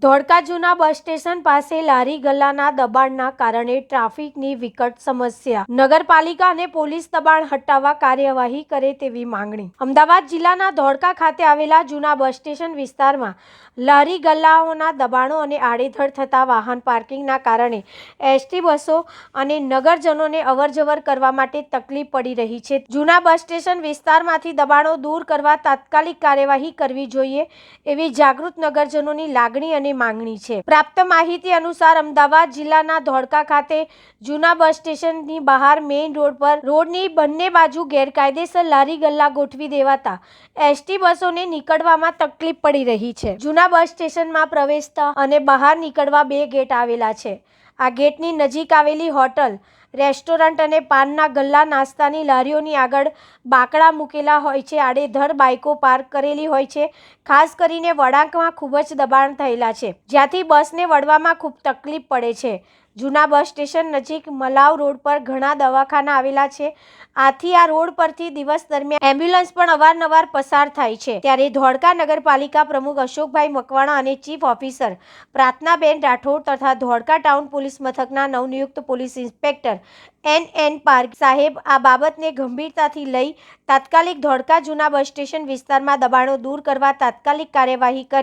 ધોળકા જૂના bus station પાસે લારી ગલ્લાના દબાણના કારણે ટ્રાફિકની વિકટ સમસ્યા. નગરપાલિકા અને પોલીસ દબાણ હટાવવા કાર્યવાહી કરે તેવી માંગણી. અમદાવાદ જિલ્લાના ધોળકા ખાતે આવેલા જૂના બસ સ્ટેશન વિસ્તારમાં લારી ગલ્લાઓના દબાણો અને આડેધડ થતા વાહન પાર્કિંગના કારણે એસટી બસો અને નગરજનોને અવરજવર કરવા માટે તકલીફ પડી રહી છે. જૂના બસ સ્ટેશન વિસ્તારમાંથી દબાણો દૂર કરવા તાત્કાલિક કાર્યવાહી કરવી જોઈએ એવી જાગૃત નગરજનોની લાગણી અને માંગણી છે. પ્રાપ્ત માહિતી અનુસાર અમદાવાદ જિલ્લાના ધોળકા ખાતે જૂના બસ સ્ટેશનની બહાર મેઇન રોડ પર રોડની બંને બાજુ ગેરકાયદેસર લારી ગલ્લા ગોઠવી દેવાતા એસટી બસોને નીકળવામાં તકલીફ પડી રહી છે. જૂના બસ સ્ટેશનમાં પ્રવેશતા અને બહાર નીકળવા બે ગેટ આવેલા છે. આ ગેટની નજીક આવેલી હોટલ, રેસ્ટોરન્ટ અને પાનના ગલ્લા, નાસ્તાની લારીઓની આગળ બાકડા મૂકેલા હોય છે. આડેધડ બાઇકો પાર્ક કરેલી હોય છે. ખાસ કરીને વળાંકમાં ખૂબ જ દબાણ થયેલા છે, જ્યાંથી બસને વળવામાં ખૂબ તકલીફ પડે છે. જૂના બસ સ્ટેશન નજીક મલાવ રોડ પર ઘણા દવાખાના આવેલા છે. આથી આ રોડ પરથી દિવસ દરમિયાન એમ્બ્યુલન્સ પણ અવારનવાર પસાર થાય છે. ત્યારે ધોળકા નગરપાલિકા પ્રમુખ અશોકભાઈ મકવાણા અને ચીફ ઓફિસર પ્રાર્થનાબેન રાઠોડ તથા ધોળકા ટાઉન પોલીસ મથકના નવનિયુક્ત પોલીસ ઇન્સ્પેક્ટર એન પાર્ક સાહેબ આ બાબતને ગંભીરતાથી લઈ તાત્કાલિક ધોળકા જૂના બસ સ્ટેશન વિસ્તારમાં દબાણો દૂર કરવા તાત્કાલિક કાર્યવાહી કરી